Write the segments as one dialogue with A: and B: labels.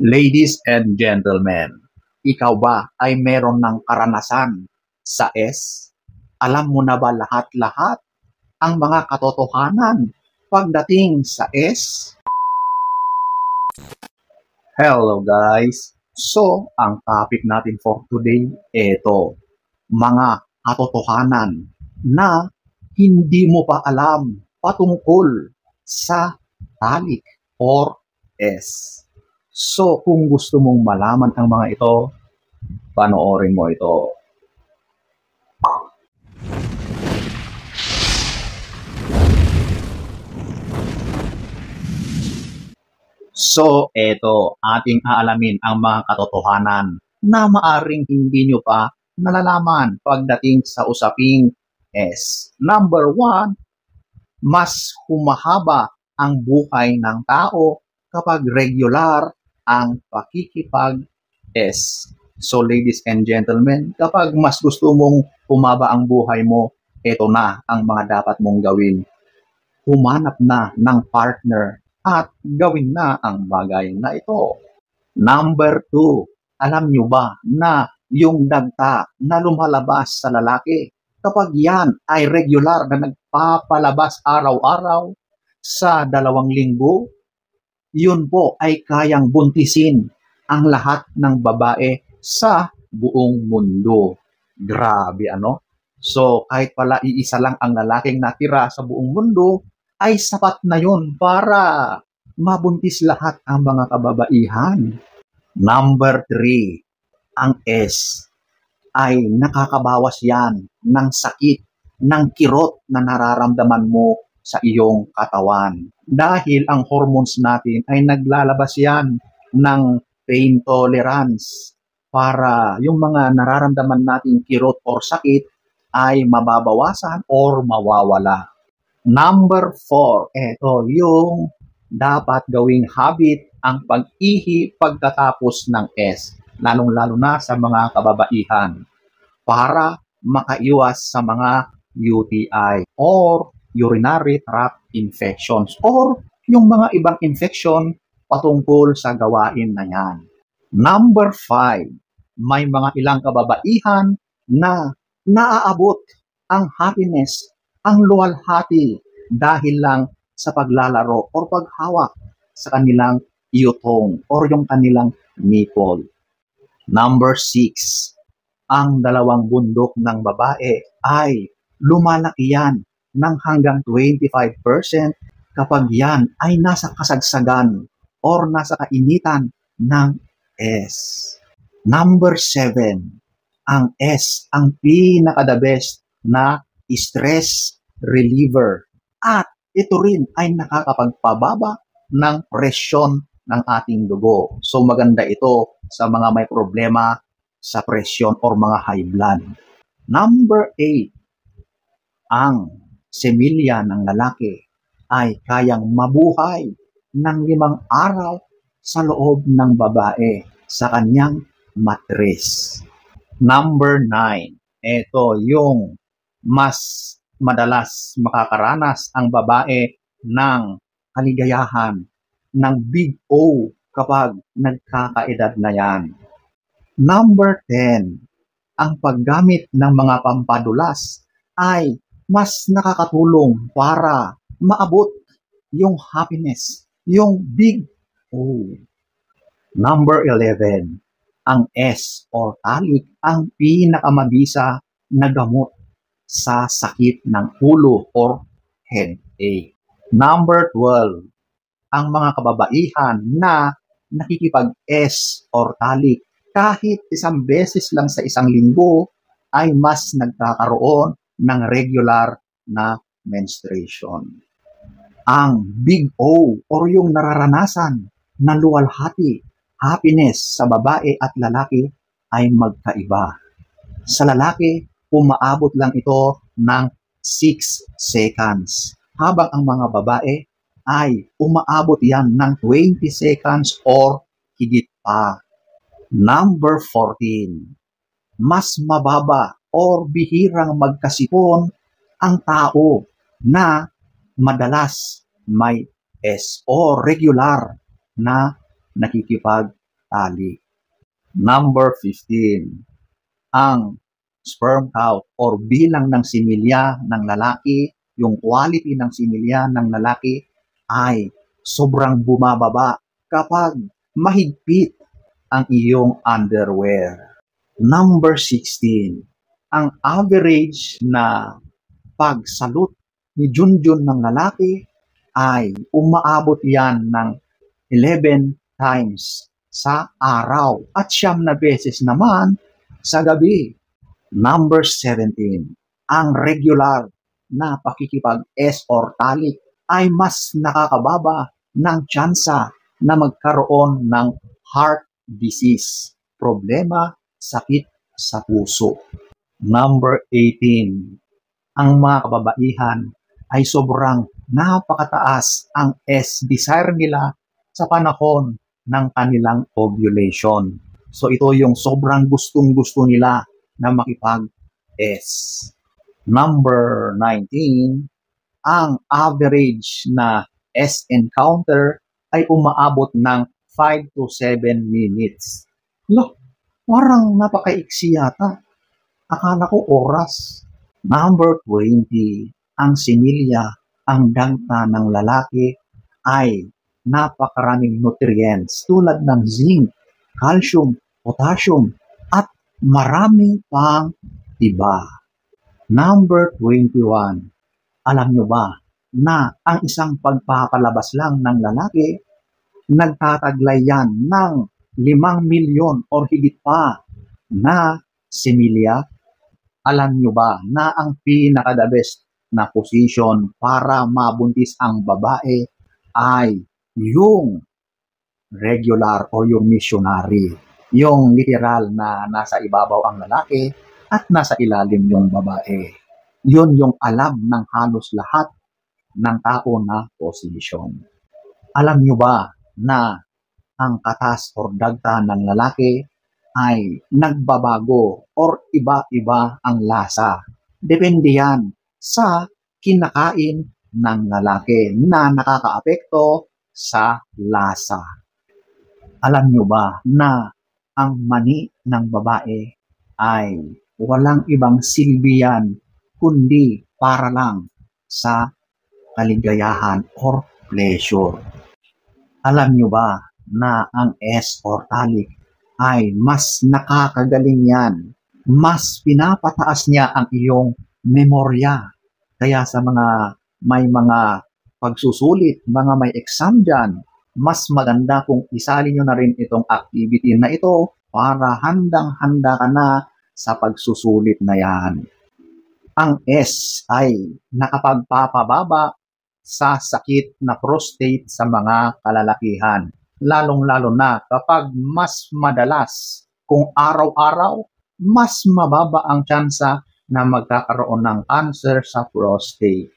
A: Ladies and gentlemen, ikaw ba ay meron ng karanasan sa S? Alam mo na ba lahat-lahat ang mga katotohanan pagdating sa S? Hello guys! So, ang topic natin for today, ito, mga katotohanan na hindi mo pa alam patungkol sa talik or S. So, kung gusto mong malaman ang mga ito, panoorin mo ito. So, eto, ating aalamin ang mga katotohanan na maaring hindi nyo pa nalalaman pagdating sa usaping S. Number 1, mas humahaba ang buhay ng tao kapag regular ang pakikipag-S. So, ladies and gentlemen, kapag mas gusto mong humaba ang buhay mo, ito na ang mga dapat mong gawin. Humanap na ng partner at gawin na ang bagay na ito. Number 2, alam nyo ba na yung dagta na lumalabas sa lalaki, kapag yan ay regular na nagpapalabas araw-araw sa 2 linggo, yun po ay kayang buntisin ang lahat ng babae sa buong mundo. Grabe ano? So kahit pala iisa lang ang lalaking natira sa buong mundo, ay sapat na yun para mabuntis lahat ang mga kababaihan. Number 3, ang S ay nakakabawas yan ng sakit, ng kirot na nararamdaman mo sa iyong katawan. Dahil ang hormones natin ay naglalabas yan ng pain tolerance para yung mga nararamdaman nating kirot or sakit ay mababawasan or mawawala. Number 4, ito yung dapat gawing habit ang pag-ihi pagkatapos ng S, lalong-lalo na sa mga kababaihan, para makaiwas sa mga UTI or urinary tract infections or yung mga ibang infection patungkol sa gawain na yan. Number 5, may mga ilang kababaihan na naaabot ang happiness, ang luwalhati dahil lang sa paglalaro or paghawak sa kanilang iyotong or yung kanilang nipple. Number 6, ang 2 bundok ng babae ay lumalaki yan ng hanggang 25% kapag yan ay nasa kasagsagan or nasa kainitan ng S. Number 7, ang S ang pinaka-the best na stress reliever at ito rin ay nakakapagpababa ng presyon ng ating dugo. So maganda ito sa mga may problema sa presyon or mga high blood. Number 8, ang semilya ng lalaki ay kayang mabuhay ng 5 araw sa loob ng babae sa kanyang matres. Number 9, ito yung mas madalas makakaranas ang babae ng kaligayahan, ng big O kapag nagkakaedad na yan. Number 10, ang paggamit ng mga pampadulas ay mas nakakatulong para maabot yung happiness, yung big O. Number 11, ang S or talik ang pinakamabisa na gamot sa sakit ng ulo or headache. Number 12, ang mga kababaihan na nakikipag-S or talik kahit 1 beses lang sa 1 linggo ay mas nagkakaroon ng regular na menstruation. Ang big O or yung nararanasan na luwalhati, happiness sa babae at lalaki ay magkaiba. Sa lalaki, umaabot lang ito ng 6 seconds. Habang ang mga babae ay umaabot yan ng 20 seconds or higit pa. Number 14, mas mababa or bihirang magkasipon ang tao na madalas may S or regular na nakikipag tali. Number 15. Ang sperm count or bilang ng similya ng lalaki, yung quality ng similya ng lalaki ay sobrang bumababa kapag mahigpit ang iyong underwear. Number 16. Ang average na pagsalot ni Junjun ng lalaki ay umaabot yan ng 11 times sa araw at 9 na beses naman sa gabi. Number 17. Ang regular na pakikipag-S or talik ay mas nakakababa ng tsansa na magkaroon ng heart disease, problema, sakit sa puso. Number 18. Ang mga kababaihan ay sobrang napakataas ang S-desire nila sa panahon ng kanilang ovulation. So ito yung sobrang gustong-gusto nila na makipag-S. Number 19, ang average na S encounter ay umaabot ng 5 to 7 minutes. Loh, parang napakaiksi yata. Akala ko oras. Number 20, ang similya, ang dangta ng lalaki ay napakaraming nutrients tulad ng zinc, calcium, potassium, at marami pang iba. Number 21, alam nyo ba na ang isang pagpapalabas lang ng lalaki, nagtataglay yan ng 5 milyon o higit pa na similya? Alam nyo ba na ang pinaka-the best na position para mabuntis ang babae ay yung regular o yung missionary. Yung literal na nasa ibabaw ang lalaki at nasa ilalim yung babae. Yun yung alam ng halos lahat ng tao na position. Alam nyo ba na ang katas or dagta ng lalaki ay nagbabago or iba-iba ang lasa. Depende yan sa kinakain ng lalaki na nakakaapekto sa lasa. Alam nyo ba na ang mani ng babae ay walang ibang silbi yan kundi para lang sa kaligayahan or pleasure? Alam nyo ba na ang S or talik ay mas nakakagaling yan. Mas pinapataas niya ang iyong memorya. Kaya sa may mga pagsusulit, mga may exam dyan, mas maganda kung isali nyo na rin itong activity na ito para handang-handa ka na sa pagsusulit na yan. Ang S ay nakapagpapababa sa sakit na prostate sa mga kalalakihan. Lalong-lalo na kapag mas madalas, kung araw-araw, mas mababa ang tsansa na magkakaroon ng cancer sa prostate.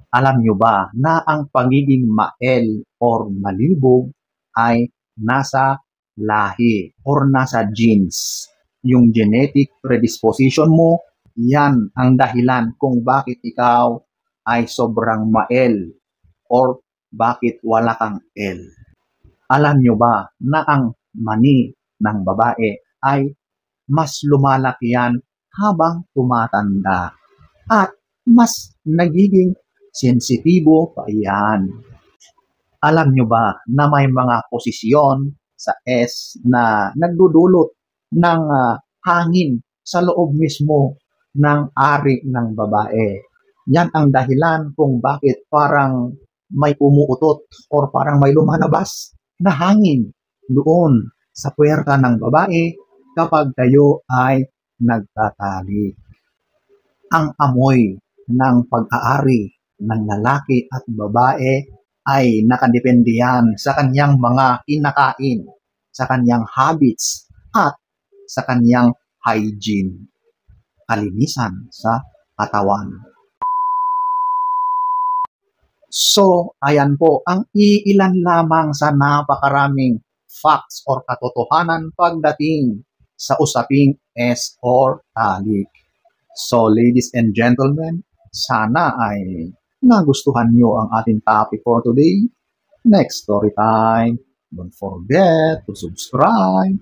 A: Alam nyo ba na ang pagiging mael or malibog ay nasa lahi or nasa genes? Yung genetic predisposition mo, yan ang dahilan kung bakit ikaw ay sobrang mael or bakit wala kang L. Alam nyo ba na ang mani ng babae ay mas lumalaki yan habang tumatanda at mas nagiging sensitibo pa yan. Alam nyo ba na may mga posisyon sa S na nagdudulot ng hangin sa loob mismo ng ari ng babae? Yan ang dahilan kung bakit parang may umuutot or parang may lumalabas na hangin doon sa puwerta ng babae kapag kayo ay nagtatali. Ang amoy ng pag-aari ng lalaki at babae ay nakadepende yan sa kanyang mga kinakain, sa kanyang habits, at sa kanyang hygiene, kalinisan sa katawan. So, ayan po, ang iilan lamang sa napakaraming facts or katotohanan pagdating sa usaping S or talik. So, ladies and gentlemen, sana ay nagustuhan nyo ang ating topic for today. Next story time. Don't forget to subscribe,